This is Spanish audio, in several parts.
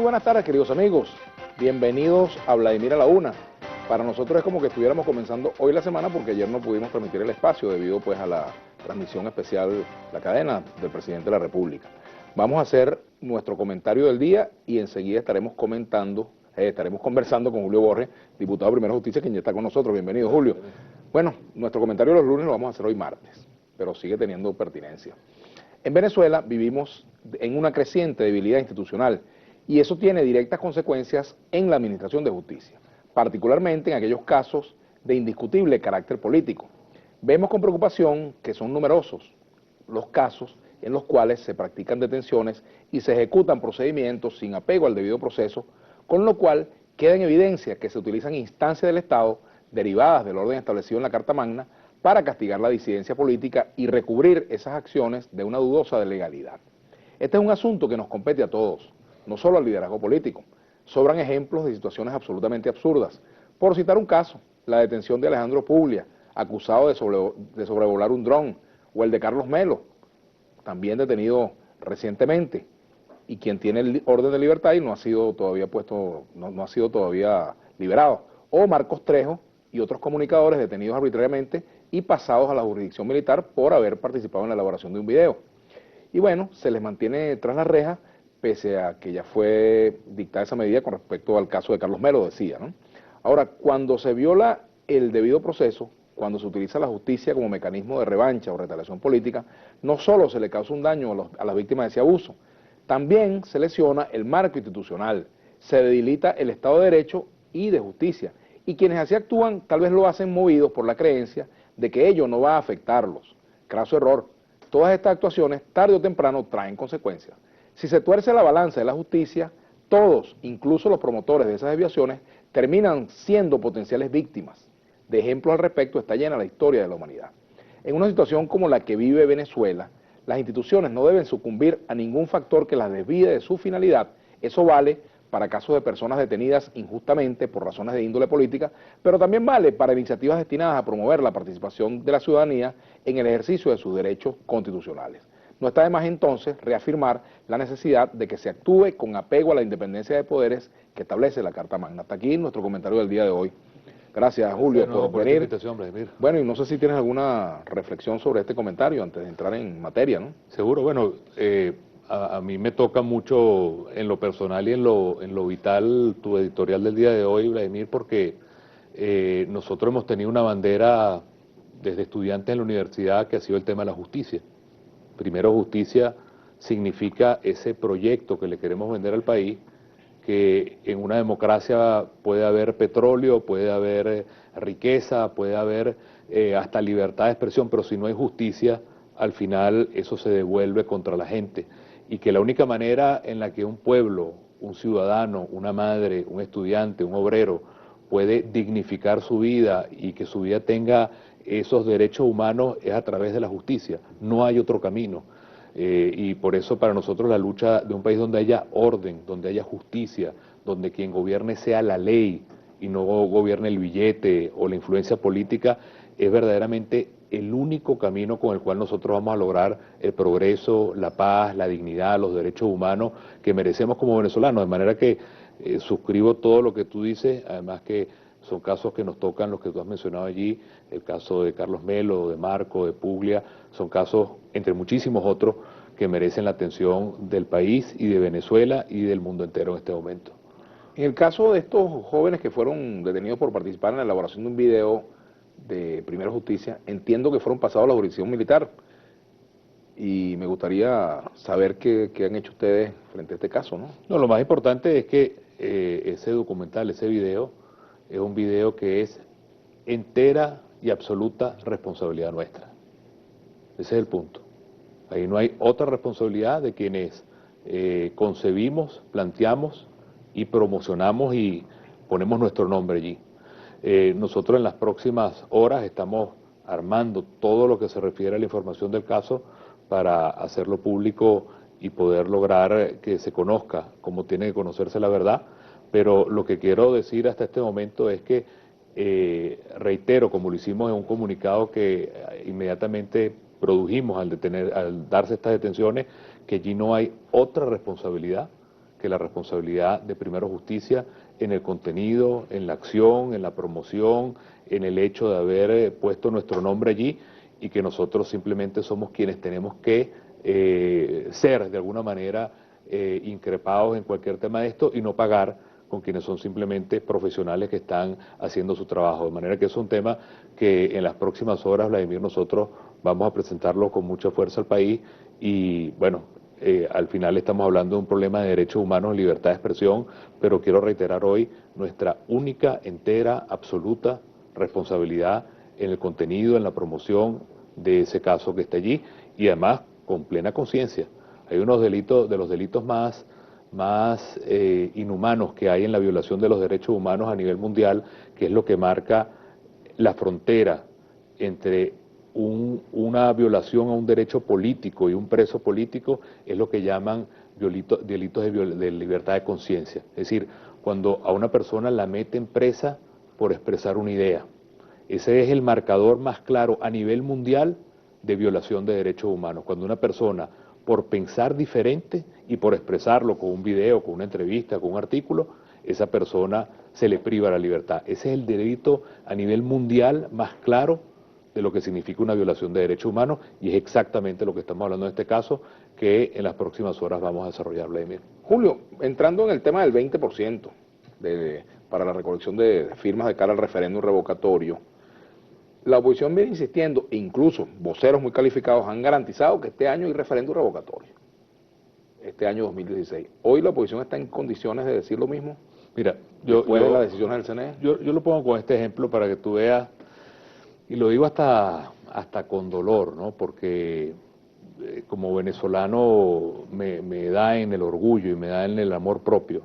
buenas tardes, queridos amigos. Bienvenidos a Vladimir a la Una. Para nosotros es como que estuviéramos comenzando hoy la semana porque ayer no pudimos permitir el espacio debido pues a la transmisión especial, la cadena del presidente de la República. Vamos a hacer nuestro comentario del día y enseguida estaremos conversando con Julio Borges, diputado de Primera Justicia, quien ya está con nosotros. Bienvenido, Julio. Bueno, nuestro comentario de los lunes lo vamos a hacer hoy martes, pero sigue teniendo pertinencia. En Venezuela vivimos en una creciente debilidad institucional y eso tiene directas consecuencias en la administración de justicia, particularmente en aquellos casos de indiscutible carácter político. Vemos con preocupación que son numerosos los casos en los cuales se practican detenciones y se ejecutan procedimientos sin apego al debido proceso, con lo cual queda en evidencia que se utilizan instancias del Estado derivadas del orden establecido en la Carta Magna para castigar la disidencia política y recubrir esas acciones de una dudosa legalidad. Este es un asunto que nos compete a todos, no solo al liderazgo político. Sobran ejemplos de situaciones absolutamente absurdas. Por citar un caso, la detención de Alejandro Puglia, acusado de sobrevolar un dron, o el de Carlos Melo, también detenido recientemente, y quien tiene el orden de libertad y no ha sido todavía liberado, o Marcos Trejo y otros comunicadores detenidos arbitrariamente y pasados a la jurisdicción militar por haber participado en la elaboración de un video. Y bueno, se les mantiene tras las rejas, pese a que ya fue dictada esa medida con respecto al caso de Carlos Melo, decía, ¿no? Ahora, cuando se viola el debido proceso, cuando se utiliza la justicia como mecanismo de revancha o retaliación política, no solo se le causa un daño a las víctimas de ese abuso, también se lesiona el marco institucional, se debilita el Estado de Derecho y de justicia, y quienes así actúan tal vez lo hacen movidos por la creencia de que ello no va a afectarlos. Craso error. Todas estas actuaciones, tarde o temprano, traen consecuencias. Si se tuerce la balanza de la justicia, todos, incluso los promotores de esas desviaciones, terminan siendo potenciales víctimas. De ejemplos al respecto está llena la historia de la humanidad. En una situación como la que vive Venezuela, las instituciones no deben sucumbir a ningún factor que las desvíe de su finalidad. Eso vale para casos de personas detenidas injustamente por razones de índole política, pero también vale para iniciativas destinadas a promover la participación de la ciudadanía en el ejercicio de sus derechos constitucionales. No está de más entonces reafirmar la necesidad de que se actúe con apego a la independencia de poderes que establece la Carta Magna. Hasta aquí nuestro comentario del día de hoy. Gracias, Julio, por venir. Invitación, Vladimir. Bueno, y no sé si tienes alguna reflexión sobre este comentario antes de entrar en materia, ¿no? Seguro, bueno, a mí me toca mucho en lo personal y en lo vital tu editorial del día de hoy, Vladimir, porque nosotros hemos tenido una bandera desde estudiantes en la universidad que ha sido el tema de la justicia. Primero, justicia significa ese proyecto que le queremos vender al país, que en una democracia puede haber petróleo, puede haber riqueza, puede haber hasta libertad de expresión, pero si no hay justicia, al final eso se devuelve contra la gente. Y que la única manera en la que un pueblo, un ciudadano, una madre, un estudiante, un obrero, puede dignificar su vida y que su vida tenga esos derechos humanos es a través de la justicia. No hay otro camino. Y por eso para nosotros la lucha de un país donde haya orden, donde haya justicia, donde quien gobierne sea la ley y no gobierne el billete o la influencia política, es verdaderamente el único camino con el cual nosotros vamos a lograr el progreso, la paz, la dignidad, los derechos humanos que merecemos como venezolanos. De manera que suscribo todo lo que tú dices, además que son casos que nos tocan, los que tú has mencionado allí, el caso de Carlos Melo, de Marco, de Puglia, son casos, entre muchísimos otros, que merecen la atención del país y de Venezuela y del mundo entero en este momento. En el caso de estos jóvenes que fueron detenidos por participar en la elaboración de un video de Primera Justicia, entiendo que fueron pasados a la jurisdicción militar y me gustaría saber qué han hecho ustedes frente a este caso, ¿no? No, lo más importante es que ese documental, ese video, es un video que es entera y absoluta responsabilidad nuestra. Ese es el punto. Ahí no hay otra responsabilidad de quienes concebimos, planteamos y promocionamos y ponemos nuestro nombre allí. Nosotros en las próximas horas estamos armando todo lo que se refiere a la información del caso para hacerlo público y poder lograr que se conozca como tiene que conocerse la verdad, pero lo que quiero decir hasta este momento es que reitero, como lo hicimos en un comunicado que inmediatamente produjimos al darse estas detenciones, que allí no hay otra responsabilidad que la responsabilidad de primero justicia en el contenido, en la acción, en la promoción, en el hecho de haber puesto nuestro nombre allí y que nosotros simplemente somos quienes tenemos que ser de alguna manera increpados en cualquier tema de esto y no pagar con quienes son simplemente profesionales que están haciendo su trabajo. De manera que es un tema que en las próximas horas, Vladimir, nosotros vamos a presentarlo con mucha fuerza al país y bueno, al final estamos hablando de un problema de derechos humanos, libertad de expresión, pero quiero reiterar hoy nuestra única, entera, absoluta responsabilidad en el contenido, en la promoción de ese caso que está allí y además con plena conciencia. Hay unos delitos, de los delitos más inhumanos que hay en la violación de los derechos humanos a nivel mundial, que es lo que marca la frontera entre una violación a un derecho político y un preso político, es lo que llaman delitos de libertad de conciencia. Es decir, cuando a una persona la meten presa por expresar una idea. Ese es el marcador más claro a nivel mundial de violación de derechos humanos. Cuando una persona, por pensar diferente y por expresarlo con un video, con una entrevista, con un artículo, esa persona se le priva la libertad. Ese es el delito a nivel mundial más claro de lo que significa una violación de derechos humanos y es exactamente lo que estamos hablando en este caso, que en las próximas horas vamos a desarrollar, Vladimir. Julio, entrando en el tema del 20% para la recolección de firmas de cara al referéndum revocatorio, la oposición viene insistiendo, e incluso voceros muy calificados han garantizado que este año hay referéndum revocatorio, este año 2016. ¿Hoy la oposición está en condiciones de decir lo mismo? Mira, después de las decisiones del CNE. Yo lo pongo con este ejemplo para que tú veas, y lo digo hasta con dolor, ¿no? Porque como venezolano me da en el orgullo y me da en el amor propio.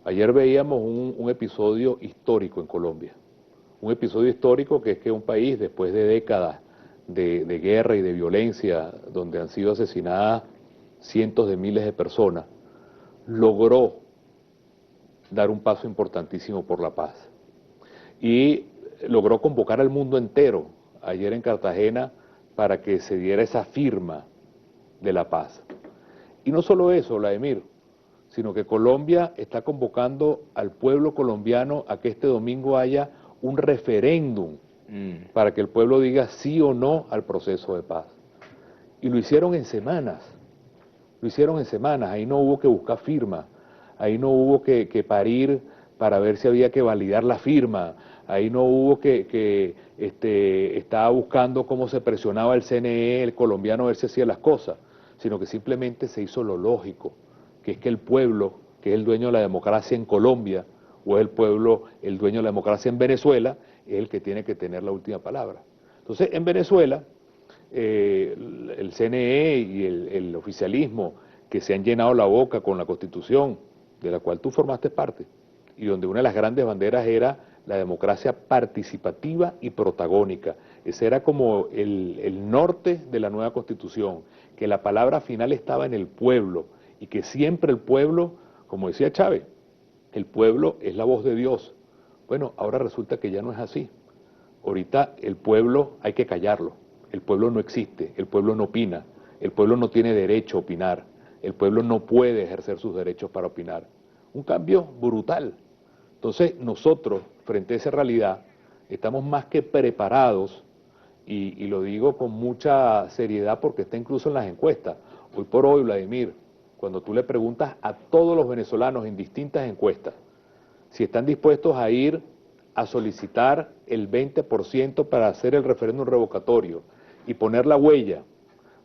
Ayer veíamos un episodio histórico en Colombia. Un episodio histórico que es que un país, después de décadas de guerra y de violencia, donde han sido asesinadas cientos de miles de personas, logró dar un paso importantísimo por la paz. Y logró convocar al mundo entero ayer en Cartagena para que se diera esa firma de la paz. Y no solo eso, Vladimir, sino que Colombia está convocando al pueblo colombiano a que este domingo haya un referéndum para que el pueblo diga sí o no al proceso de paz. Y lo hicieron en semanas, ahí no hubo que buscar firma, ahí no hubo que parir para ver si había que validar la firma, ahí no hubo que estaba buscando cómo se presionaba el CNE, el colombiano, a ver si hacía las cosas, sino que simplemente se hizo lo lógico, que es que el pueblo, que es el dueño de la democracia en Colombia, o es el pueblo el dueño de la democracia en Venezuela, es el que tiene que tener la última palabra. Entonces, en Venezuela, el CNE y el oficialismo que se han llenado la boca con la Constitución, de la cual tú formaste parte, y donde una de las grandes banderas era la democracia participativa y protagónica. Ese era como el norte de la nueva Constitución, que la palabra final estaba en el pueblo, y que siempre el pueblo, como decía Chávez, el pueblo es la voz de Dios. Bueno, ahora resulta que ya no es así. Ahorita el pueblo hay que callarlo. El pueblo no existe, el pueblo no opina, el pueblo no tiene derecho a opinar, el pueblo no puede ejercer sus derechos para opinar. Un cambio brutal. Entonces nosotros, frente a esa realidad, estamos más que preparados, y lo digo con mucha seriedad porque está incluso en las encuestas. Hoy por hoy, Vladimir, cuando tú le preguntas a todos los venezolanos en distintas encuestas si están dispuestos a ir a solicitar el 20% para hacer el referéndum revocatorio y poner la huella,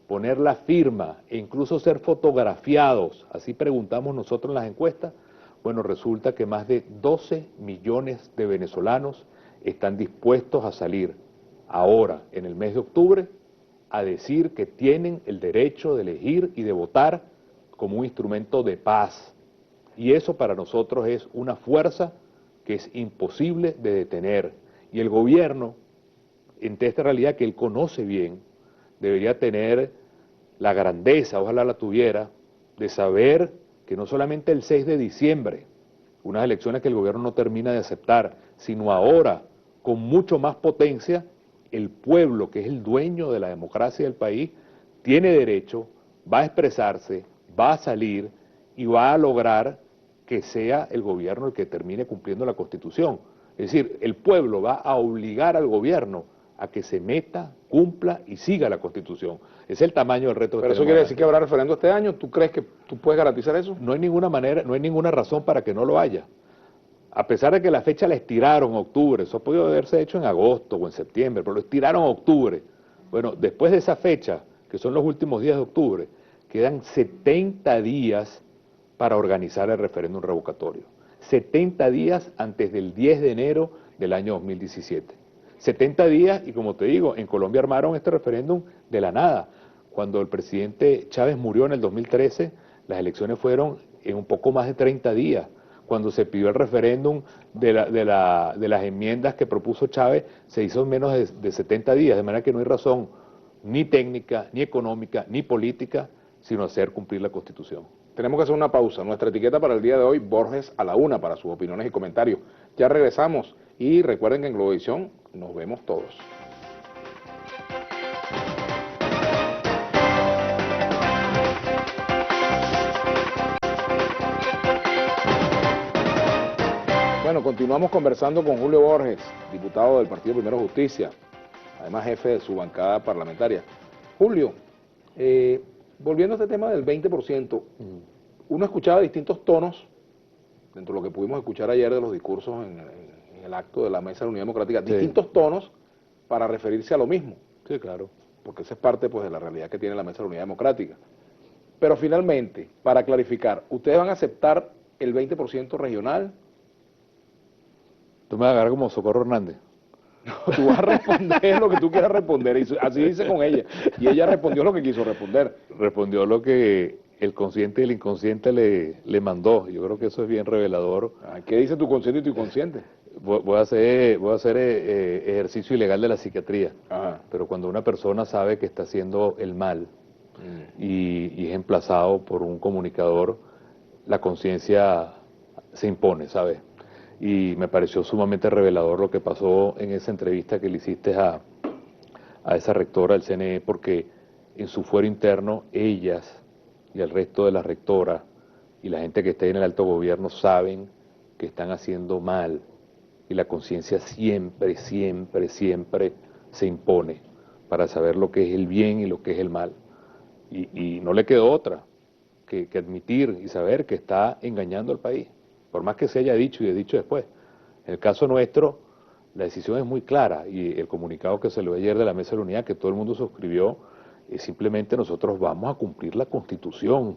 poner la firma e incluso ser fotografiados, así preguntamos nosotros en las encuestas, bueno, resulta que más de 12 millones de venezolanos están dispuestos a salir ahora, en el mes de octubre, a decir que tienen el derecho de elegir y de votar como un instrumento de paz. Y eso para nosotros es una fuerza que es imposible de detener. Y el gobierno, ante esta realidad que él conoce bien, debería tener la grandeza, ojalá la tuviera, de saber que no solamente el 6 de diciembre, unas elecciones que el gobierno no termina de aceptar, sino ahora, con mucho más potencia, el pueblo, que es el dueño de la democracia del país, tiene derecho, va a expresarse, va a salir y va a lograr que sea el gobierno el que termine cumpliendo la Constitución. Es decir, el pueblo va a obligar al gobierno a que se meta, cumpla y siga la Constitución. Ese es el tamaño del reto que Pero eso tenemos quiere decir delante. que habrá referendo este año. ¿Tú crees que tú puedes garantizar eso? No hay ninguna manera, no hay ninguna razón para que no lo haya. A pesar de que la fecha la estiraron a octubre, eso puede haberse hecho en agosto o en septiembre, pero lo estiraron a octubre. Bueno, después de esa fecha, que son los últimos días de octubre, quedan 70 días para organizar el referéndum revocatorio. 70 días antes del 10 de enero del año 2017. 70 días, y como te digo, en Colombia armaron este referéndum de la nada. Cuando el presidente Chávez murió en el 2013, las elecciones fueron en un poco más de 30 días. Cuando se pidió el referéndum de las enmiendas que propuso Chávez, se hizo en menos de 70 días, de manera que no hay razón ni técnica, ni económica, ni política, sino hacer cumplir la Constitución. Tenemos que hacer una pausa. Nuestra etiqueta para el día de hoy, Borges a la 1, para sus opiniones y comentarios. Ya regresamos y recuerden que en Globovisión nos vemos todos. Bueno, continuamos conversando con Julio Borges, diputado del Partido Primero Justicia, además jefe de su bancada parlamentaria. Julio, volviendo a este tema del 20%, uno escuchaba distintos tonos, dentro de lo que pudimos escuchar ayer de los discursos en el acto de la Mesa de la Unidad Democrática, Sí. distintos tonos para referirse a lo mismo, Sí, claro. porque esa es parte pues, de la realidad que tiene la Mesa de la Unidad Democrática. Pero finalmente, para clarificar, ¿ustedes van a aceptar el 20% regional? Tú me vas a agarrar como Socorro Hernández. Tú vas a responder lo que tú quieras responder, y así dice con ella. Y ella respondió lo que quiso responder. Respondió lo que el consciente y el inconsciente le mandó. Yo creo que eso es bien revelador. ¿Qué dice tu consciente y tu inconsciente? Voy a hacer ejercicio ilegal de la psiquiatría. Ajá. Pero cuando una persona sabe que está haciendo el mal y es emplazado por un comunicador, la conciencia se impone, ¿sabes? Y me pareció sumamente revelador lo que pasó en esa entrevista que le hiciste a esa rectora del CNE, porque en su fuero interno ellas y el resto de la rectora y la gente que está en el alto gobierno saben que están haciendo mal, y la conciencia siempre, siempre, siempre se impone para saber lo que es el bien y lo que es el mal. Y no le quedó otra que admitir y saber que está engañando al país, por más que se haya dicho y he dicho después. En el caso nuestro, la decisión es muy clara, y el comunicado que se le dio ayer de la Mesa de la Unidad, que todo el mundo suscribió, es simplemente nosotros vamos a cumplir la Constitución.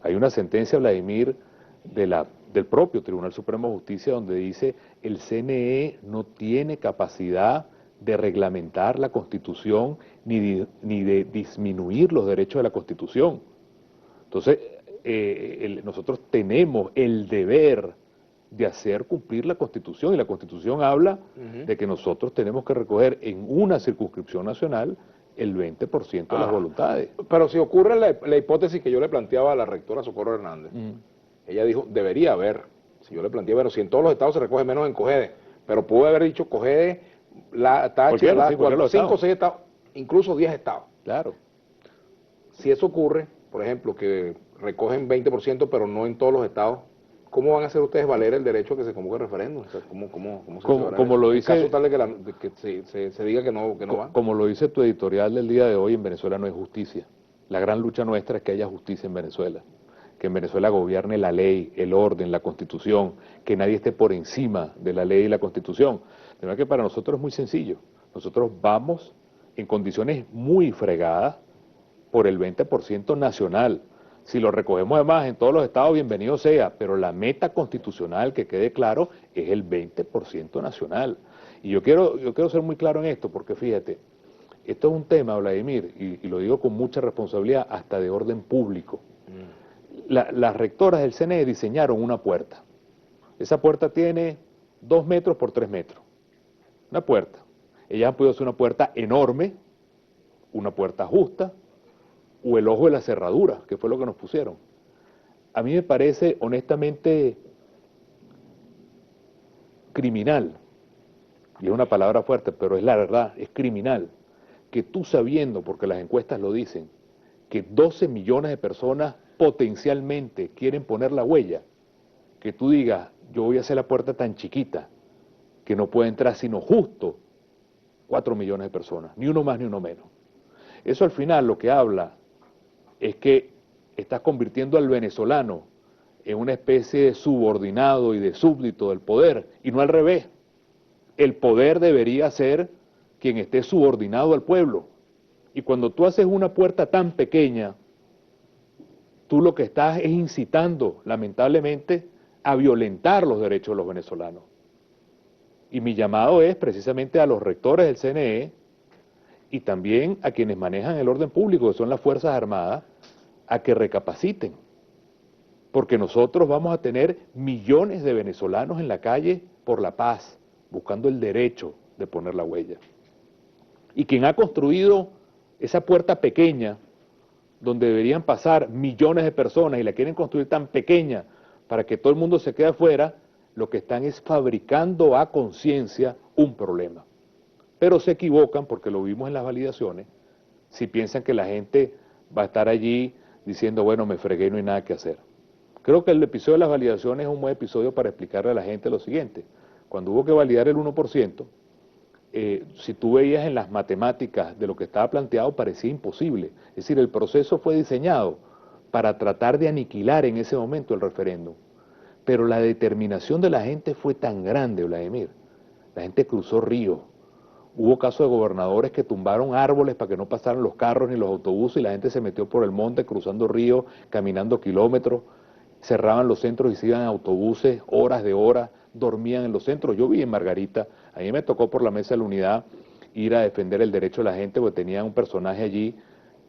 Hay una sentencia, Vladimir, del propio Tribunal Supremo de Justicia, donde dice el CNE no tiene capacidad de reglamentar la Constitución ni de disminuir los derechos de la Constitución. Entonces, nosotros tenemos el deber de hacer cumplir la Constitución, y la Constitución habla de que nosotros tenemos que recoger en una circunscripción nacional el 20% de las voluntades. Pero si ocurre la hipótesis que yo le planteaba a la rectora Socorro Hernández, ella dijo, debería haber. Si yo le planteé, bueno, si en todos los estados se recoge menos en COGEDE, pero pudo haber dicho COGEDE, la tache, Sí, 5 o 6 estados, incluso 10 estados. Claro. Si eso ocurre, por ejemplo, que recogen 20%, pero no en todos los estados, ¿cómo van a hacer ustedes valer el derecho a que se convoque el referéndum? O sea, ¿cómo se llevará Como eso? lo En dice, caso tal de que se diga que no va. como lo dice tu editorial del día de hoy, en Venezuela no hay justicia. La gran lucha nuestra es que haya justicia en Venezuela, que en Venezuela gobierne la ley, el orden, la Constitución, que nadie esté por encima de la ley y la Constitución. De verdad que para nosotros es muy sencillo. Nosotros vamos en condiciones muy fregadas por el 20% nacional. Si lo recogemos además en todos los estados, bienvenido sea, pero la meta constitucional, que quede claro, es el 20% nacional. Y yo quiero ser muy claro en esto, porque fíjate, esto es un tema, Vladimir, y lo digo con mucha responsabilidad, hasta de orden público. Las rectoras del CNE diseñaron una puerta. Esa puerta tiene 2 metros por 3 metros. Una puerta. Ellas han podido hacer una puerta enorme, una puerta justa, o el ojo de la cerradura, que fue lo que nos pusieron. A mí me parece honestamente criminal, y es una palabra fuerte, pero es la verdad, es criminal, que tú sabiendo, porque las encuestas lo dicen, que 12 millones de personas potencialmente quieren poner la huella, que tú digas, yo voy a hacer la puerta tan chiquita que no puede entrar sino justo 4 millones de personas, ni uno más ni uno menos. Eso al final lo que habla es que estás convirtiendo al venezolano en una especie de subordinado y de súbdito del poder, y no al revés. El poder debería ser quien esté subordinado al pueblo. Y cuando tú haces una puerta tan pequeña, tú lo que estás es incitando, lamentablemente, a violentar los derechos de los venezolanos. Y mi llamado es precisamente a los rectores del CNE y también a quienes manejan el orden público, que son las Fuerzas Armadas, a que recapaciten. Porque nosotros vamos a tener millones de venezolanos en la calle por la paz, buscando el derecho de poner la huella. Y quien ha construido esa puerta pequeña, donde deberían pasar millones de personas y la quieren construir tan pequeña para que todo el mundo se quede afuera, lo que están es fabricando a conciencia un problema. Pero se equivocan, porque lo vimos en las validaciones, si piensan que la gente va a estar allí diciendo, bueno, me fregué y no hay nada que hacer. Creo que el episodio de las validaciones es un buen episodio para explicarle a la gente lo siguiente. Cuando hubo que validar el 1%, si tú veías en las matemáticas de lo que estaba planteado, parecía imposible. Es decir, el proceso fue diseñado para tratar de aniquilar en ese momento el referéndum. Pero la determinación de la gente fue tan grande, Vladimir. La gente cruzó ríos. Hubo casos de gobernadores que tumbaron árboles para que no pasaran los carros ni los autobuses y la gente se metió por el monte cruzando ríos, caminando kilómetros, cerraban los centros y se iban en autobuses horas de horas, dormían en los centros. Yo vi en Margarita, a mí me tocó por la Mesa de la Unidad ir a defender el derecho de la gente porque tenía un personaje allí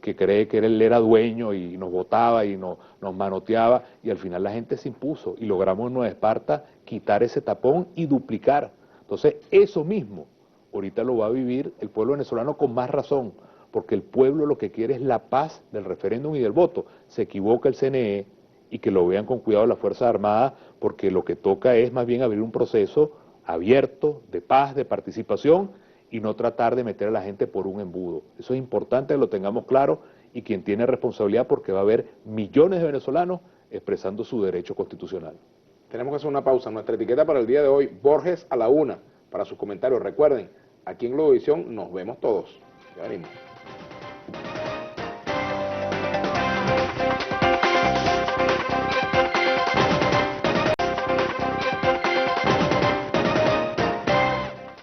que cree que él era dueño y nos votaba y nos manoteaba y al final la gente se impuso y logramos en Nueva Esparta quitar ese tapón y duplicar. Entonces eso mismo ahorita lo va a vivir el pueblo venezolano con más razón, porque el pueblo lo que quiere es la paz del referéndum y del voto. Se equivoca el CNE y que lo vean con cuidado las Fuerzas Armadas, porque lo que toca es más bien abrir un proceso abierto, de paz, de participación, y no tratar de meter a la gente por un embudo. Eso es importante que lo tengamos claro y quien tiene responsabilidad porque va a haber millones de venezolanos expresando su derecho constitucional. Tenemos que hacer una pausa. Nuestra etiqueta para el día de hoy, Borges a la 1, para sus comentarios. Recuerden, aquí en Globovisión nos vemos todos. Ya venimos.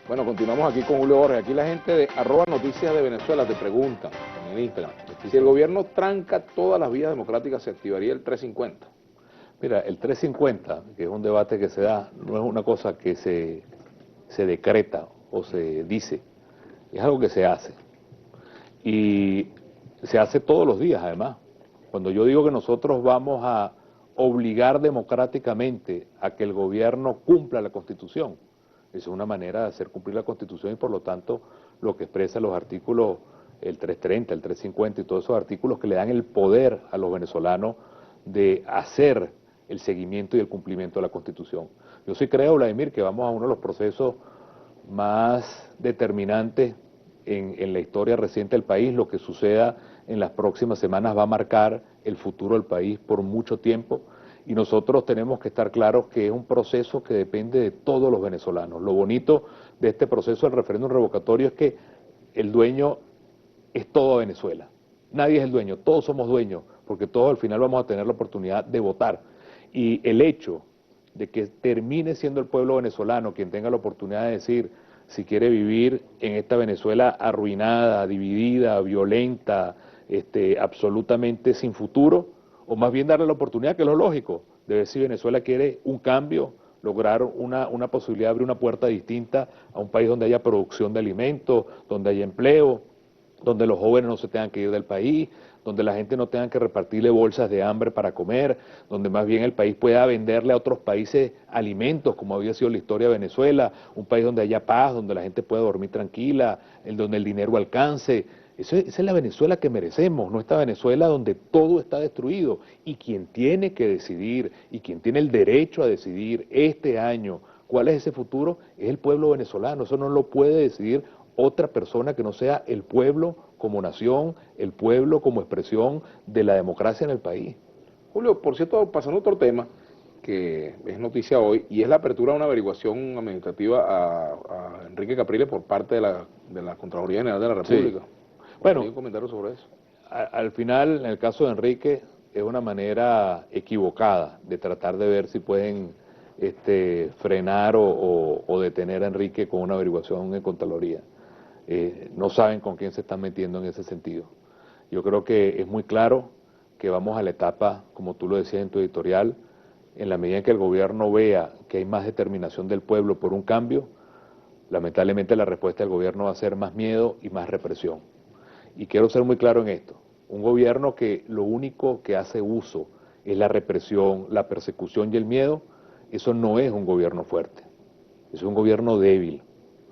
Bueno, continuamos aquí con Julio Borges. Aquí la gente de @noticias de Venezuela te pregunta en el Instagram, si el gobierno tranca todas las vías democráticas, ¿se activaría el 350? Mira, el 350, que es un debate que se da, no es una cosa que se decreta o se dice, es algo que se hace. Y se hace todos los días, además. Cuando yo digo que nosotros vamos a obligar democráticamente a que el gobierno cumpla la Constitución, es una manera de hacer cumplir la Constitución y por lo tanto lo que expresa los artículos, el 330, el 350 y todos esos artículos que le dan el poder a los venezolanos de hacer el seguimiento y el cumplimiento de la Constitución. Yo sí creo, Vladimir, que vamos a uno de los procesos más determinantes en la historia reciente del país. Lo que suceda en las próximas semanas va a marcar el futuro del país por mucho tiempo y nosotros tenemos que estar claros que es un proceso que depende de todos los venezolanos. Lo bonito de este proceso del referéndum revocatorio es que el dueño es todo Venezuela. Nadie es el dueño, todos somos dueños, porque todos al final vamos a tener la oportunidad de votar. Y el hecho de que termine siendo el pueblo venezolano quien tenga la oportunidad de decir si quiere vivir en esta Venezuela arruinada, dividida, violenta, absolutamente sin futuro, o más bien darle la oportunidad, que es lo lógico, de ver si Venezuela quiere un cambio, lograr una posibilidad de abrir una puerta distinta a un país donde haya producción de alimentos, donde haya empleo, donde los jóvenes no se tengan que ir del país, donde la gente no tenga que repartirle bolsas de hambre para comer, donde más bien el país pueda venderle a otros países alimentos, como había sido la historia de Venezuela, un país donde haya paz, donde la gente pueda dormir tranquila, donde el dinero alcance. Esa es la Venezuela que merecemos, no esta Venezuela donde todo está destruido. Y quien tiene que decidir, y quien tiene el derecho a decidir este año cuál es ese futuro, es el pueblo venezolano. Eso no lo puede decidir otra persona que no sea el pueblo como nación, el pueblo como expresión de la democracia en el país. Julio, por cierto, pasando a otro tema, que es noticia hoy, y es la apertura de una averiguación administrativa a Enrique Capriles por parte de la Contraloría General de la Sí. República. Me gustaría Bueno, un comentario sobre eso. al final, en el caso de Enrique, es una manera equivocada de tratar de ver si pueden frenar o detener a Enrique con una averiguación en Contraloría. No saben con quién se están metiendo en ese sentido. Yo creo que es muy claro que vamos a la etapa, como tú lo decías en tu editorial, en la medida en que el gobierno vea que hay más determinación del pueblo por un cambio, lamentablemente la respuesta del gobierno va a ser más miedo y más represión. Y quiero ser muy claro en esto, un gobierno que lo único que hace uso es la represión, la persecución y el miedo, eso no es un gobierno fuerte, es un gobierno débil,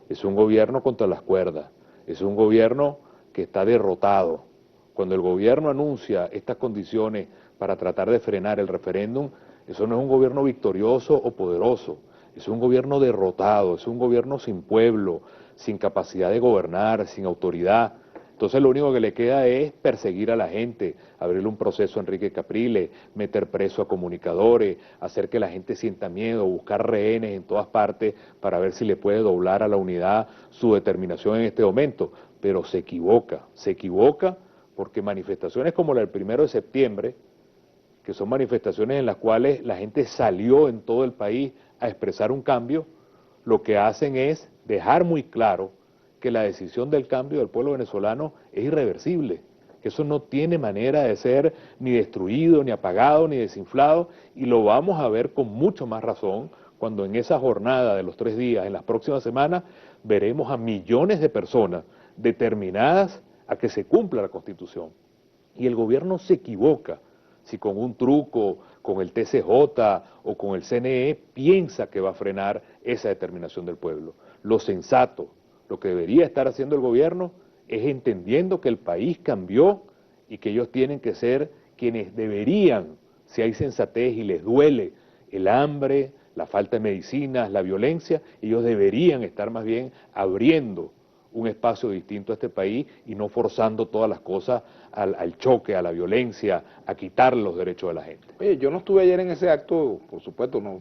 es un gobierno contra las cuerdas, es un gobierno que está derrotado. Cuando el gobierno anuncia estas condiciones para tratar de frenar el referéndum, eso no es un gobierno victorioso o poderoso, es un gobierno derrotado, es un gobierno sin pueblo, sin capacidad de gobernar, sin autoridad. Entonces lo único que le queda es perseguir a la gente, abrirle un proceso a Enrique Capriles, meter preso a comunicadores, hacer que la gente sienta miedo, buscar rehenes en todas partes para ver si le puede doblar a la unidad su determinación en este momento. Pero se equivoca porque manifestaciones como la del 1 de septiembre, que son manifestaciones en las cuales la gente salió en todo el país a expresar un cambio, lo que hacen es dejar muy claro que la decisión del cambio del pueblo venezolano es irreversible, que eso no tiene manera de ser ni destruido, ni apagado, ni desinflado, y lo vamos a ver con mucho más razón cuando en esa jornada de los 3 días, en las próximas semanas, veremos a millones de personas determinadas a que se cumpla la Constitución. Y el gobierno se equivoca si con un truco, con el TCJ o con el CNE piensa que va a frenar esa determinación del pueblo. Lo sensato, lo que debería estar haciendo el gobierno es entendiendo que el país cambió y que ellos tienen que ser quienes deberían, si hay sensatez y les duele el hambre, la falta de medicinas, la violencia, ellos deberían estar más bien abriendo un espacio distinto a este país y no forzando todas las cosas al choque, a la violencia, a quitar los derechos de la gente. Oye, yo no estuve ayer en ese acto, por supuesto, no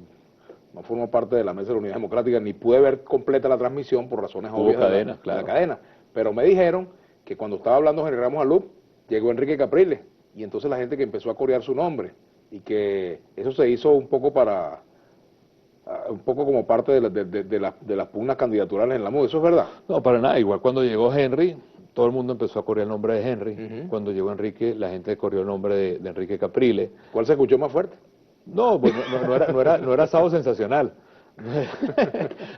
formo parte de la Mesa de la Unidad Democrática, ni pude ver completa la transmisión por razones Hubo obvias cadenas, de la claro. cadena, pero me dijeron que cuando estaba hablando General Ramos Alup, llegó Enrique Capriles, y entonces la gente que empezó a corear su nombre, y que eso se hizo un poco un poco como parte de las pugnas candidaturales en la MUD, ¿eso es verdad? No, para nada. Igual cuando llegó Henry, todo el mundo empezó a correr el nombre de Henry. Ujú. Cuando llegó Enrique, la gente corrió el nombre de Enrique Capriles. ¿Cuál se escuchó más fuerte? No, pues no era asado sensacional.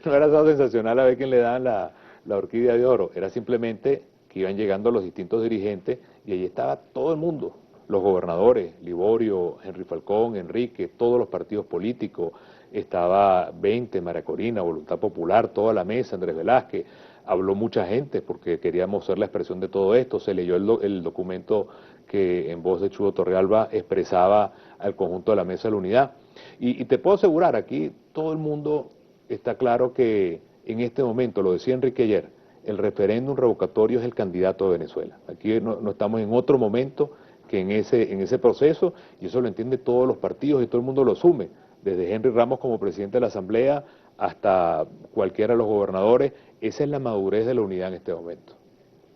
No era asado sensacional a ver quién le daban la orquídea de oro. Era simplemente que iban llegando los distintos dirigentes y ahí estaba todo el mundo. Los gobernadores, Liborio, Henry Falcón, Enrique, todos los partidos políticos, estaba 20, María Corina, Voluntad Popular, toda la mesa, Andrés Velázquez, habló mucha gente porque queríamos ser la expresión de todo esto, se leyó el documento que en voz de Chudo Torrealba expresaba al conjunto de la Mesa de la Unidad. Y te puedo asegurar, aquí todo el mundo está claro que en este momento, lo decía Enrique ayer, el referéndum revocatorio es el candidato de Venezuela. Aquí no estamos en otro momento que en ese proceso, y eso lo entiende todos los partidos y todo el mundo lo asume, desde Henry Ramos como presidente de la Asamblea hasta cualquiera de los gobernadores. Esa es la madurez de la unidad en este momento.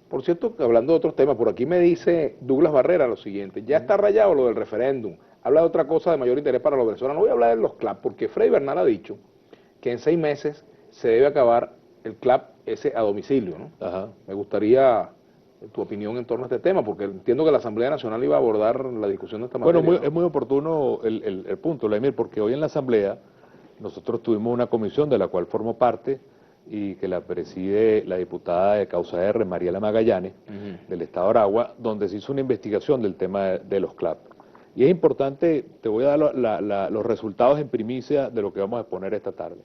Por cierto, hablando de otros temas, por aquí me dice Douglas Barrera lo siguiente, ya está rayado lo del referéndum, habla de otra cosa de mayor interés para los venezolanos, no voy a hablar de los CLAP, porque Freddy Bernal ha dicho que en 6 meses se debe acabar el CLAP ese a domicilio, ¿no? Ajá. Me gustaría tu opinión en torno a este tema, porque entiendo que la Asamblea Nacional iba a abordar la discusión de esta Bueno, materia, es ¿no? muy oportuno el punto, Vladimir, porque hoy en la Asamblea nosotros tuvimos una comisión de la cual formo parte y que la preside la diputada de Causa R, Mariela Magallanes, del Estado de Aragua, donde se hizo una investigación del tema de los CLAP. Y es importante, te voy a dar los resultados en primicia de lo que vamos a exponer esta tarde.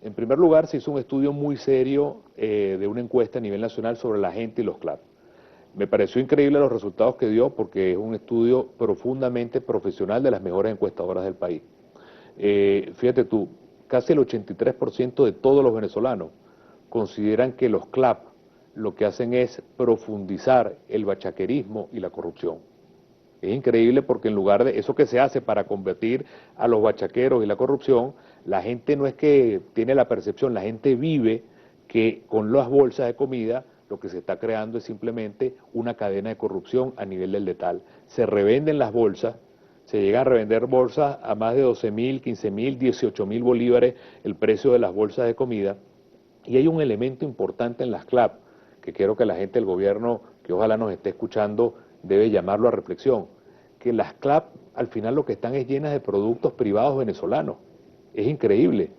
En primer lugar, se hizo un estudio muy serio de una encuesta a nivel nacional sobre la gente y los CLAP. Me pareció increíble los resultados que dio porque es un estudio profundamente profesional de las mejores encuestadoras del país. Fíjate tú, casi el 83% de todos los venezolanos consideran que los CLAP lo que hacen es profundizar el bachaquerismo y la corrupción. Es increíble porque en lugar de eso que se hace para combatir a los bachaqueros y la corrupción, la gente no es que tiene la percepción, la gente vive que con las bolsas de comida lo que se está creando es simplemente una cadena de corrupción a nivel del letal. Se revenden las bolsas, se llegan a revender bolsas a más de 12.000, 15.000, 18.000 bolívares el precio de las bolsas de comida. Y hay un elemento importante en las CLAP, que quiero que la gente del gobierno, que ojalá nos esté escuchando, debe llamarlo a reflexión, que las CLAP al final lo que están es llenas de productos privados venezolanos. Es increíble,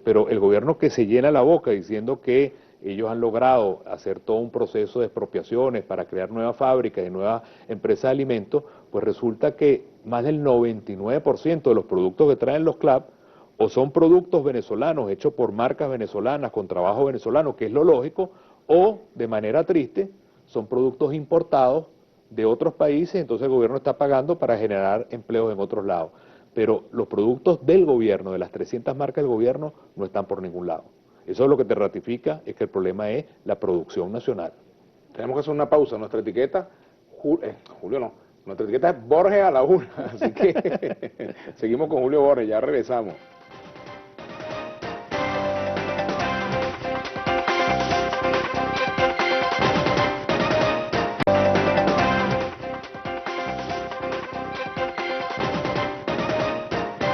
pero el gobierno que se llena la boca diciendo que ellos han logrado hacer todo un proceso de expropiaciones para crear nuevas fábricas y nuevas empresas de alimentos, pues resulta que más del 99% de los productos que traen los CLAP o son productos venezolanos hechos por marcas venezolanas con trabajo venezolano, que es lo lógico, o de manera triste son productos importados de otros países, entonces el gobierno está pagando para generar empleos en otros lados. Pero los productos del gobierno, de las 300 marcas del gobierno, no están por ningún lado. Eso es lo que te ratifica, es que el problema es la producción nacional. Tenemos que hacer una pausa. Nuestra etiqueta, Julio no, nuestra etiqueta es Borges a la una, así que seguimos con Julio Borges, ya regresamos.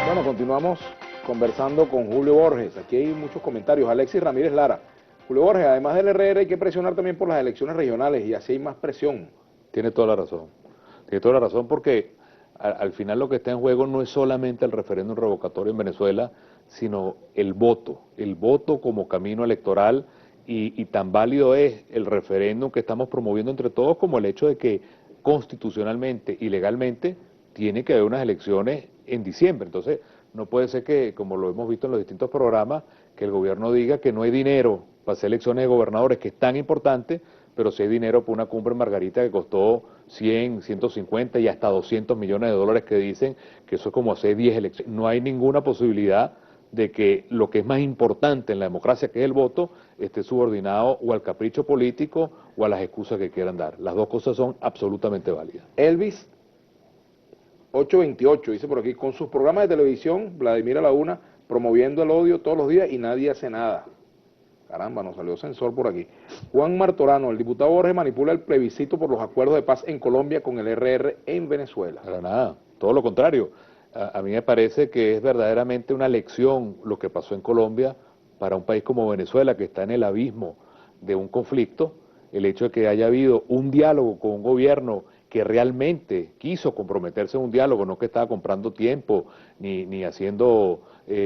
Bueno, continuamos conversando con Julio Borges. Aquí hay muchos comentarios. Alexis Ramírez Lara. Julio Borges, además del RR hay que presionar también por las elecciones regionales y así hay más presión. Tiene toda la razón. Tiene toda la razón porque al final lo que está en juego no es solamente el referéndum revocatorio en Venezuela, sino el voto como camino electoral y tan válido es el referéndum que estamos promoviendo entre todos como el hecho de que constitucionalmente y legalmente tiene que haber unas elecciones en diciembre. Entonces, no puede ser que, como lo hemos visto en los distintos programas, que el gobierno diga que no hay dinero para hacer elecciones de gobernadores, que es tan importante, pero sí hay dinero para una cumbre en Margarita que costó 100, 150 y hasta 200 millones de dólares, que dicen que eso es como hacer 10 elecciones. No hay ninguna posibilidad de que lo que es más importante en la democracia, que es el voto, esté subordinado o al capricho político o a las excusas que quieran dar. Las dos cosas son absolutamente válidas. Elvis 828 dice por aquí, con sus programas de televisión, Vladimir a la una, promoviendo el odio todos los días y nadie hace nada. Caramba, nos salió censor por aquí. Juan Martorano, el diputado Borges manipula el plebiscito por los acuerdos de paz en Colombia con el RR en Venezuela. Para nada, todo lo contrario. A mí me parece que es verdaderamente una lección lo que pasó en Colombia para un país como Venezuela, que está en el abismo de un conflicto. El hecho de que haya habido un diálogo con un gobierno que realmente quiso comprometerse en un diálogo, no que estaba comprando tiempo ni haciendo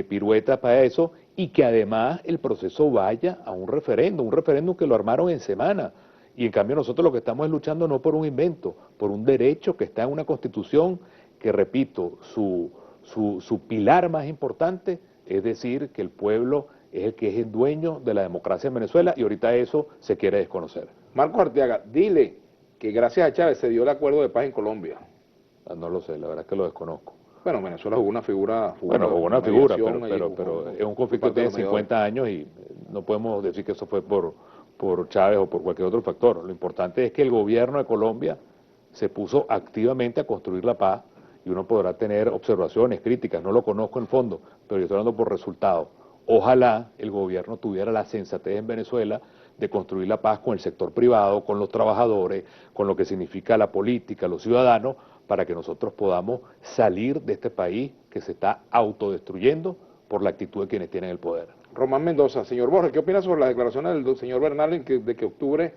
piruetas para eso, y que además el proceso vaya a un referéndum que lo armaron en semana. Y en cambio nosotros lo que estamos es luchando no por un invento, por un derecho que está en una constitución que, repito, su pilar más importante es decir que el pueblo es el que es el dueño de la democracia en Venezuela, y ahorita eso se quiere desconocer. Marcos Arteaga, dile que gracias a Chávez se dio el acuerdo de paz en Colombia. No lo sé, la verdad es que lo desconozco. Bueno, Venezuela jugó una figura bueno, jugó una figura, pero jugó, es un conflicto que tiene 50 años y no podemos decir que eso fue por Chávez o por cualquier otro factor. Lo importante es que el gobierno de Colombia se puso activamente a construir la paz, y uno podrá tener observaciones, críticas, no lo conozco en fondo, pero yo estoy hablando por resultados. Ojalá el gobierno tuviera la sensatez en Venezuela de construir la paz con el sector privado, con los trabajadores, con lo que significa la política, los ciudadanos, para que nosotros podamos salir de este país que se está autodestruyendo por la actitud de quienes tienen el poder. Román Mendoza, señor Borges, ¿qué opina sobre las declaraciones del señor Bernal de que octubre,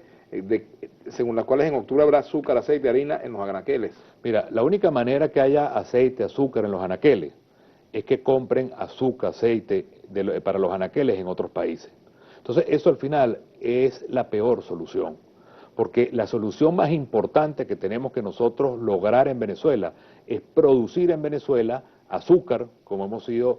según las cuales en octubre habrá azúcar, aceite, harina en los anaqueles? Mira, la única manera que haya aceite, azúcar en los anaqueles es que compren azúcar, aceite para los anaqueles en otros países. Entonces, eso al final es la peor solución, porque la solución más importante que tenemos que nosotros lograr en Venezuela es producir en Venezuela azúcar, como hemos sido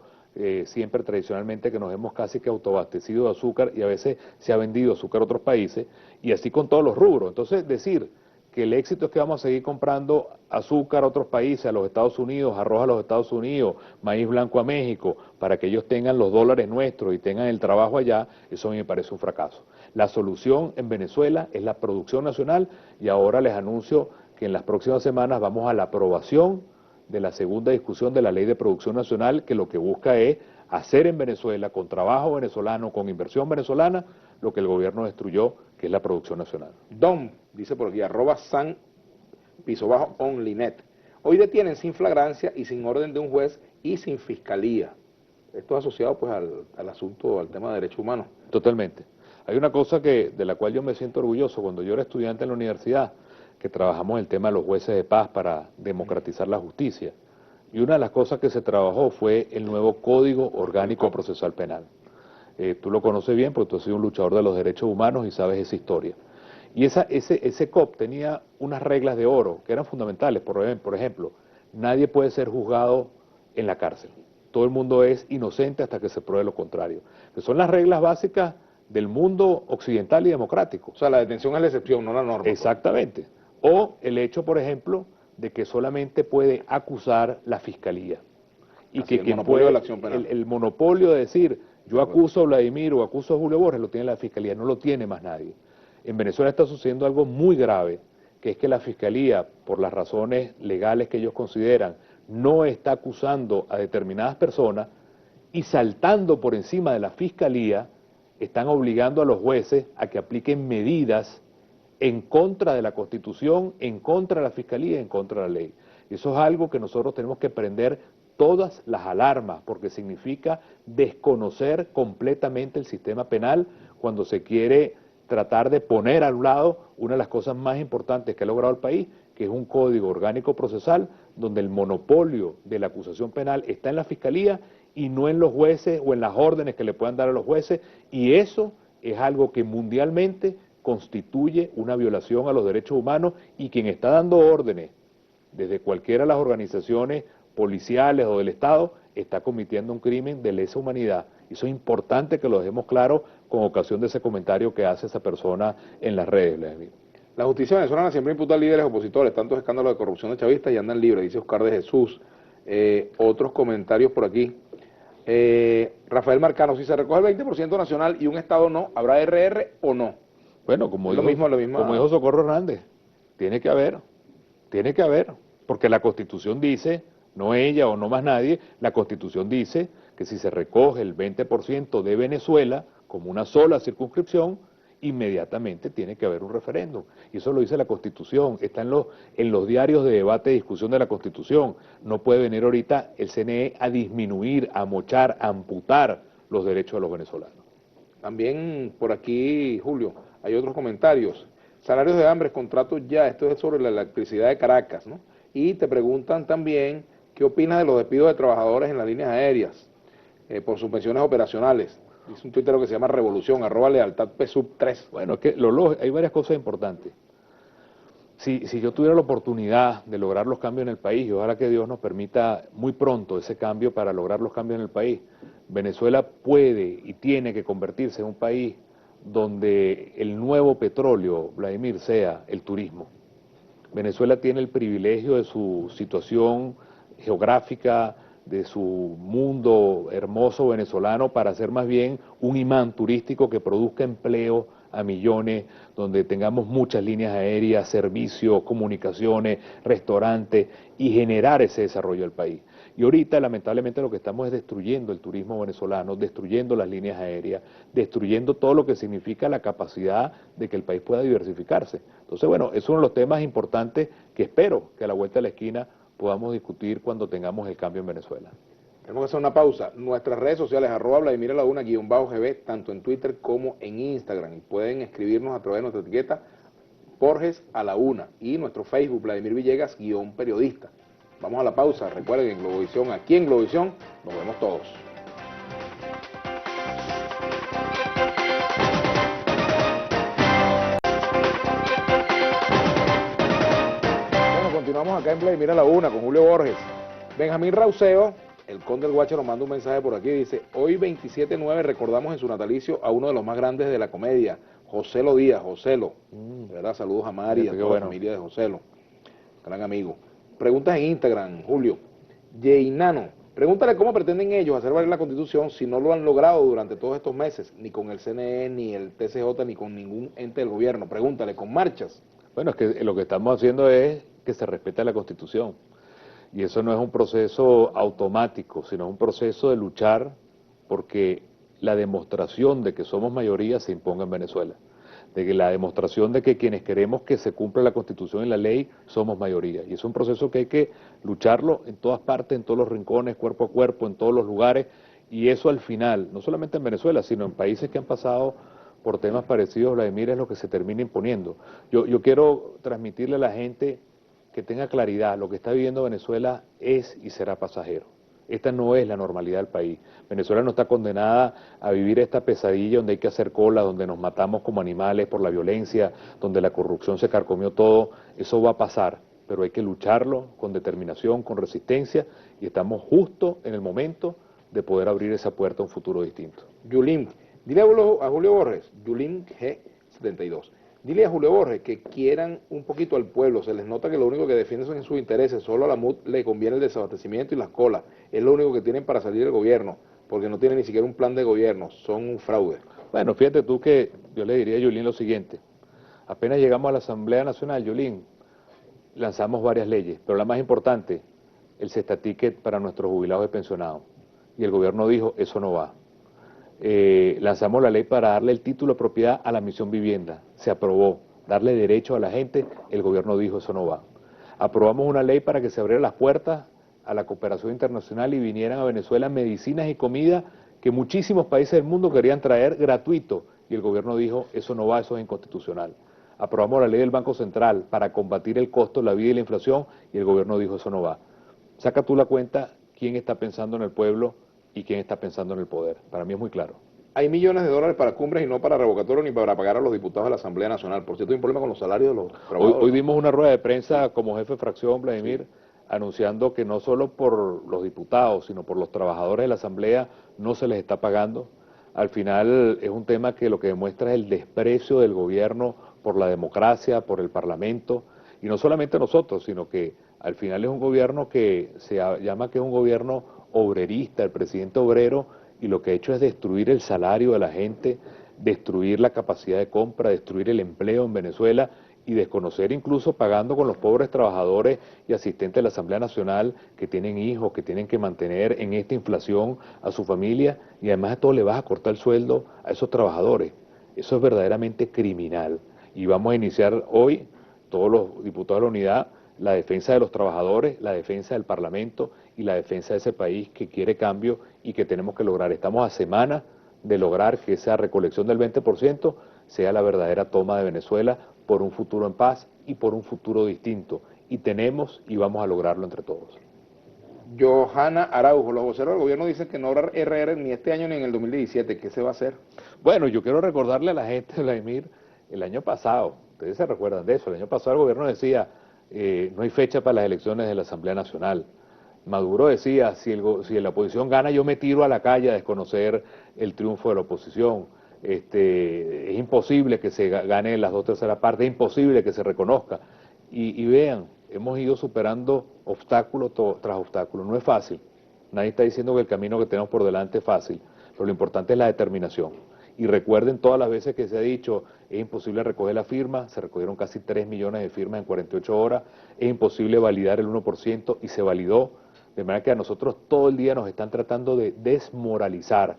siempre tradicionalmente, que nos hemos casi que autoabastecido de azúcar, y a veces se ha vendido azúcar a otros países, y así con todos los rubros. Entonces, decir que el éxito es que vamos a seguir comprando azúcar a otros países, a los Estados Unidos, arroz a los Estados Unidos, maíz blanco a México, para que ellos tengan los dólares nuestros y tengan el trabajo allá, eso a mí me parece un fracaso. La solución en Venezuela es la producción nacional, y ahora les anuncio que en las próximas semanas vamos a la aprobación de la segunda discusión de la Ley de Producción Nacional, que lo que busca es hacer en Venezuela, con trabajo venezolano, con inversión venezolana, lo que el gobierno destruyó, que es la producción nacional. Dom, dice por aquí, @san, _onlynet. Hoy detienen sin flagrancia y sin orden de un juez y sin fiscalía. Esto es asociado pues al asunto, al tema de derechos humanos. Totalmente. Hay una cosa de la cual yo me siento orgulloso. Cuando yo era estudiante en la universidad, que trabajamos el tema de los jueces de paz para democratizar la justicia, y una de las cosas que se trabajó fue el nuevo Código Orgánico Procesal Penal. Tú lo conoces bien porque tú has sido un luchador de los derechos humanos y sabes esa historia. Y ese COP tenía unas reglas de oro que eran fundamentales. Por ejemplo, nadie puede ser juzgado en la cárcel. Todo el mundo es inocente hasta que se pruebe lo contrario. Que son las reglas básicas del mundo occidental y democrático. O sea, la detención es la excepción, no la norma. Exactamente. O el hecho, por ejemplo, de que solamente puede acusar la fiscalía. Y así, que el monopolio de la acción penal. el monopolio de decir, yo acuso a Vladimir o acuso a Julio Borges, lo tiene la fiscalía, no lo tiene más nadie. En Venezuela está sucediendo algo muy grave, que es que la fiscalía, por las razones legales que ellos consideran, no está acusando a determinadas personas y saltando por encima de la fiscalía, están obligando a los jueces a que apliquen medidas en contra de la Constitución, en contra de la Fiscalía y en contra de la ley. Eso es algo que nosotros tenemos que prender todas las alarmas, porque significa desconocer completamente el sistema penal cuando se quiere tratar de poner a un lado una de las cosas más importantes que ha logrado el país, que es un código orgánico procesal donde el monopolio de la acusación penal está en la Fiscalía y no en los jueces o en las órdenes que le puedan dar a los jueces, y eso es algo que mundialmente constituye una violación a los derechos humanos, y quien está dando órdenes desde cualquiera de las organizaciones policiales o del Estado está cometiendo un crimen de lesa humanidad. Y eso es importante que lo dejemos claro con ocasión de ese comentario que hace esa persona en las redes, Vladimir. La justicia venezolana siempre imputa a líderes opositores, tantos escándalos de corrupción de chavistas y andan libres, dice Oscar de Jesús. Otros comentarios por aquí. Rafael Marcano, si se recoge el 20% nacional y un Estado no, ¿habrá RR o no? Bueno, como dijo Socorro Hernández, tiene que haber, porque la Constitución dice, no ella o no más nadie, la Constitución dice que si se recoge el 20% de Venezuela como una sola circunscripción, inmediatamente tiene que haber un referéndum. Y eso lo dice la Constitución, está en los diarios de debate y discusión de la Constitución. No puede venir ahorita el CNE a disminuir, a mochar, a amputar los derechos de los venezolanos. También por aquí, Julio, hay otros comentarios. Salarios de hambre, contratos ya, esto es sobre la electricidad de Caracas, ¿no? Y te preguntan también, ¿qué opinas de los despidos de trabajadores en las líneas aéreas por subvenciones operacionales? Dice un tuitero que se llama Revolución, @lealtadpsub3. Bueno, hay varias cosas importantes. Si yo tuviera la oportunidad de lograr los cambios en el país, y ojalá que Dios nos permita muy pronto ese cambio para lograr los cambios en el país, Venezuela puede y tiene que convertirse en un país donde el nuevo petróleo, Vladimir, sea el turismo. Venezuela tiene el privilegio de su situación geográfica, de su mundo hermoso venezolano, para ser más bien un imán turístico que produzca empleo a millones, donde tengamos muchas líneas aéreas, servicios, comunicaciones, restaurantes, y generar ese desarrollo del país. Y ahorita, lamentablemente, lo que estamos es destruyendo el turismo venezolano, destruyendo las líneas aéreas, destruyendo todo lo que significa la capacidad de que el país pueda diversificarse. Entonces, bueno, es uno de los temas importantes que espero que a la vuelta de la esquina podamos discutir cuando tengamos el cambio en Venezuela. Tenemos que hacer una pausa. Nuestras redes sociales, @VladimirAlauna _GB, tanto en Twitter como en Instagram. Y pueden escribirnos a través de nuestra etiqueta Borges a la Una. Y nuestro Facebook, Vladimir Villegas _periodista. Vamos a la pausa. Recuerden, en Globovisión, aquí en Globovisión, nos vemos todos. Bueno, continuamos acá en Vladimir a la Una con Julio Borges. Benjamín Rauseo, el conde del Guache, nos manda un mensaje por aquí, dice: hoy 27/9 recordamos en su natalicio a uno de los más grandes de la comedia, Joselo Díaz, Joselo. De verdad, saludos a Mari y a toda la familia de Joselo, gran amigo. Preguntas en Instagram, Julio. Yeinano, pregúntale cómo pretenden ellos hacer valer la Constitución si no lo han logrado durante todos estos meses, ni con el CNE, ni el TCJ, ni con ningún ente del gobierno. Pregúntale, ¿con marchas? Bueno, es que lo que estamos haciendo es que se respete la Constitución. Y eso no es un proceso automático, sino un proceso de luchar porque la demostración de que somos mayoría se imponga en Venezuela. De que la demostración de que quienes queremos que se cumpla la Constitución y la ley somos mayoría. Y es un proceso que hay que lucharlo en todas partes, en todos los rincones, cuerpo a cuerpo, en todos los lugares. Y eso al final, no solamente en Venezuela, sino en países que han pasado por temas parecidos, Vladimir, es lo que se termina imponiendo. Yo quiero transmitirle a la gente que tenga claridad, lo que está viviendo Venezuela es y será pasajero. Esta no es la normalidad del país. Venezuela no está condenada a vivir esta pesadilla donde hay que hacer cola, donde nos matamos como animales por la violencia, donde la corrupción se carcomió todo. Eso va a pasar, pero hay que lucharlo con determinación, con resistencia, y estamos justo en el momento de poder abrir esa puerta a un futuro distinto. Yulín, dile a Julio Borges, Yulín G72, dile a Julio Borges que quieran un poquito al pueblo, se les nota que lo único que defienden son sus intereses, solo a la MUD le conviene el desabastecimiento y las colas, es lo único que tienen para salir del gobierno, porque no tienen ni siquiera un plan de gobierno, son un fraude. Bueno, fíjate tú que yo le diría a Yulín lo siguiente, apenas llegamos a la Asamblea Nacional, Yulín, lanzamos varias leyes, pero la más importante, el cesta ticket para nuestros jubilados y pensionados. Y el gobierno dijo, eso no va. Lanzamos la ley para darle el título de propiedad a la misión vivienda. Se aprobó. Darle derecho a la gente, el gobierno dijo, eso no va. Aprobamos una ley para que se abrieran las puertas a la cooperación internacional y vinieran a Venezuela medicinas y comida que muchísimos países del mundo querían traer gratuito. Y el gobierno dijo, eso no va, eso es inconstitucional. Aprobamos la ley del Banco Central para combatir el costo de la vida y la inflación y el gobierno dijo, eso no va. Saca tú la cuenta quién está pensando en el pueblo y quién está pensando en el poder. Para mí es muy claro. Hay millones de dólares para cumbres y no para revocatorio ni para pagar a los diputados de la Asamblea Nacional. Por cierto, hay un problema con los salarios de los trabajadores. Hoy dimos una rueda de prensa como jefe de fracción, Vladimir, sí, anunciando que no solo por los diputados, sino por los trabajadores de la Asamblea no se les está pagando. Al final es un tema que lo que demuestra es el desprecio del gobierno por la democracia, por el Parlamento, y no solamente nosotros, sino que al final es un gobierno que se llama que es un gobierno obrerista, el presidente obrero, y lo que ha hecho es destruir el salario de la gente, destruir la capacidad de compra, destruir el empleo en Venezuela y desconocer incluso pagando con los pobres trabajadores y asistentes de la Asamblea Nacional que tienen hijos, que tienen que mantener en esta inflación a su familia y además de todo le vas a cortar el sueldo a esos trabajadores. Eso es verdaderamente criminal y vamos a iniciar hoy, todos los diputados de la unidad, la defensa de los trabajadores, la defensa del Parlamento y la defensa de ese país que quiere cambio y que tenemos que lograr. Estamos a semanas de lograr que esa recolección del 20% sea la verdadera toma de Venezuela por un futuro en paz y por un futuro distinto. Y tenemos y vamos a lograrlo entre todos. Johanna Araujo, los voceros del gobierno dicen que no habrá RR ni este año ni en el 2017. ¿Qué se va a hacer? Bueno, yo quiero recordarle a la gente, Vladimir, el año pasado, ustedes se recuerdan de eso, el año pasado el gobierno decía, no hay fecha para las elecciones de la Asamblea Nacional. Maduro decía, si la oposición gana, yo me tiro a la calle a desconocer el triunfo de la oposición. Es imposible que se gane las 2/3 partes, es imposible que se reconozca. Y vean, hemos ido superando obstáculo tras obstáculo. No es fácil. Nadie está diciendo que el camino que tenemos por delante es fácil, pero lo importante es la determinación. Y recuerden todas las veces que se ha dicho, es imposible recoger la firma, se recogieron casi 3 millones de firmas en 48 horas, es imposible validar el 1% y se validó. De manera que a nosotros todo el día nos están tratando de desmoralizar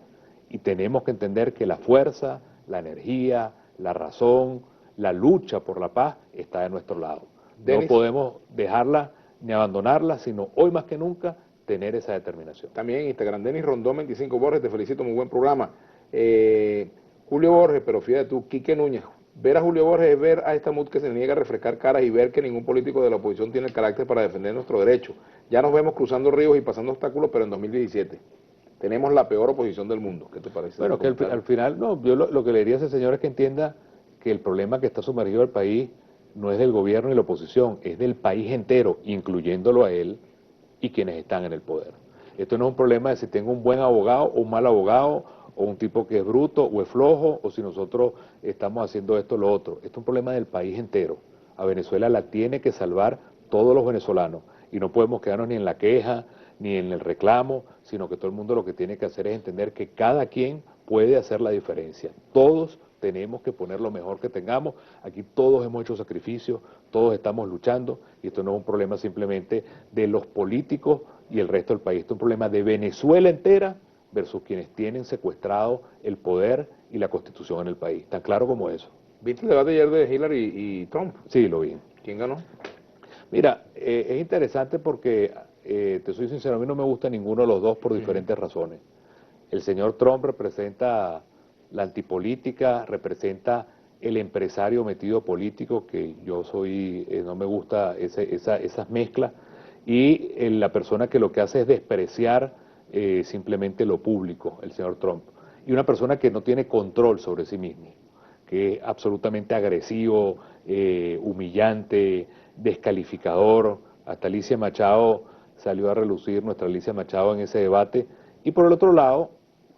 y tenemos que entender que la fuerza, la energía, la razón, la lucha por la paz está de nuestro lado. No podemos dejarla ni abandonarla, sino hoy más que nunca tener esa determinación. También en Instagram, Denis Rondón 25 Borges, te felicito, muy buen programa. Julio Borges, pero fíjate tú, Quique Núñez, ver a Julio Borges es ver a esta MUD que se niega a refrescar caras y ver que ningún político de la oposición tiene el carácter para defender nuestros derechos. Ya nos vemos cruzando ríos y pasando obstáculos, pero en 2017 tenemos la peor oposición del mundo. ¿Qué te parece? Bueno, que al final, no, yo lo que le diría a ese señor es que entienda que el problema que está sumergido el país no es del gobierno y la oposición, es del país entero, incluyéndolo a él y quienes están en el poder. Esto no es un problema de si tengo un buen abogado o un mal abogado, o un tipo que es bruto o es flojo, o si nosotros estamos haciendo esto o lo otro. Esto es un problema del país entero. A Venezuela la tiene que salvar todos los venezolanos, y no podemos quedarnos ni en la queja, ni en el reclamo, sino que todo el mundo lo que tiene que hacer es entender que cada quien puede hacer la diferencia. Todos tenemos que poner lo mejor que tengamos. Aquí todos hemos hecho sacrificios, todos estamos luchando, y esto no es un problema simplemente de los políticos y el resto del país, esto es un problema de Venezuela entera versus quienes tienen secuestrado el poder y la constitución en el país, tan claro como eso. ¿Viste el debate ayer de Hillary y Trump? Sí, lo vi. ¿Quién ganó? Mira, es interesante porque, te soy sincero, a mí no me gusta ninguno de los dos por diferentes razones. El señor Trump representa la antipolítica, representa el empresario metido político, que yo soy, no me gusta esas mezclas, y la persona que lo que hace es despreciar simplemente lo público, el señor Trump. Y una persona que no tiene control sobre sí mismo, que es absolutamente agresivo, humillante, descalificador. Hasta Alicia Machado salió a relucir, nuestra Alicia Machado, en ese debate. Y por el otro lado,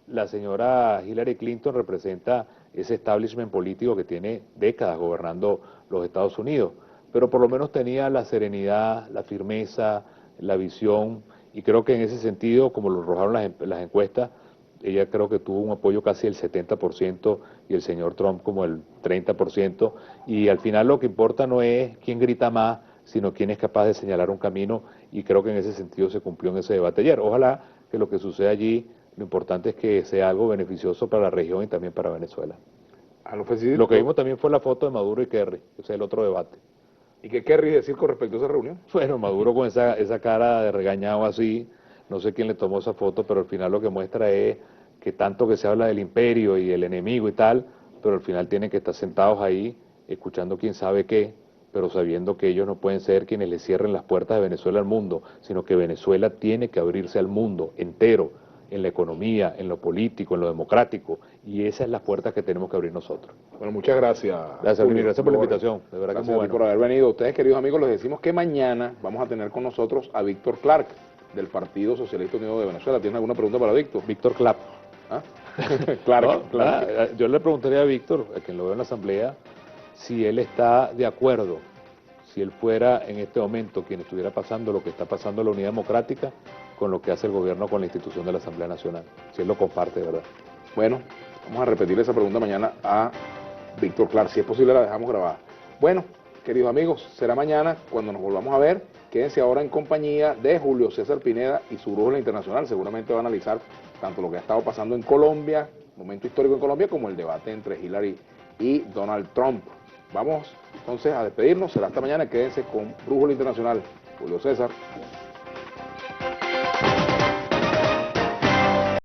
la señora Hillary Clinton representa ese establishment político que tiene décadas gobernando los Estados Unidos, pero por lo menos tenía la serenidad, la firmeza, la visión, y creo que en ese sentido, como lo arrojaron las encuestas, ella creo que tuvo un apoyo casi del 70% y el señor Trump como el 30%, y al final lo que importa no es quién grita más, sino quién es capaz de señalar un camino, y creo que en ese sentido se cumplió en ese debate ayer. Ojalá que lo que suceda allí, lo importante es que sea algo beneficioso para la región y también para Venezuela. Lo que vimos también fue la foto de Maduro y Kerry, ese es el otro debate. ¿Y qué querrías decir con respecto a esa reunión? Bueno, Maduro con esa cara de regañado así, no sé quién le tomó esa foto, pero al final lo que muestra es que tanto que se habla del imperio y el enemigo y tal, pero al final tienen que estar sentados ahí, escuchando quién sabe qué, pero sabiendo que ellos no pueden ser quienes le cierren las puertas de Venezuela al mundo, sino que Venezuela tiene que abrirse al mundo entero, en la economía, en lo político, en lo democrático, y esa es la puerta que tenemos que abrir nosotros. Bueno, muchas gracias. Gracias, Julio, gracias por la invitación, de verdad que gracias muy a ti bueno. por haber venido. Ustedes, queridos amigos, les decimos que mañana vamos a tener con nosotros a Víctor Clark, del Partido Socialista Unido de Venezuela. ¿Tienes alguna pregunta para Víctor? Víctor Clap. ¿Ah? Clark, No, Clark. yo le preguntaría a Víctor, a quien lo veo en la asamblea, si él está de acuerdo, si él fuera en este momento quien estuviera pasando lo que está pasando en la Unidad Democrática con lo que hace el gobierno con la institución de la Asamblea Nacional, si él lo comparte, de verdad. Bueno, vamos a repetir esa pregunta mañana a Víctor Clark. Si es posible, la dejamos grabada. Bueno, queridos amigos, será mañana cuando nos volvamos a ver. Quédense ahora en compañía de Julio César Pineda y su brújula internacional. Seguramente va a analizar tanto lo que ha estado pasando en Colombia, momento histórico en Colombia, como el debate entre Hillary y Donald Trump. Vamos entonces a despedirnos. Será hasta mañana. Quédense con Brújula Internacional. Julio César.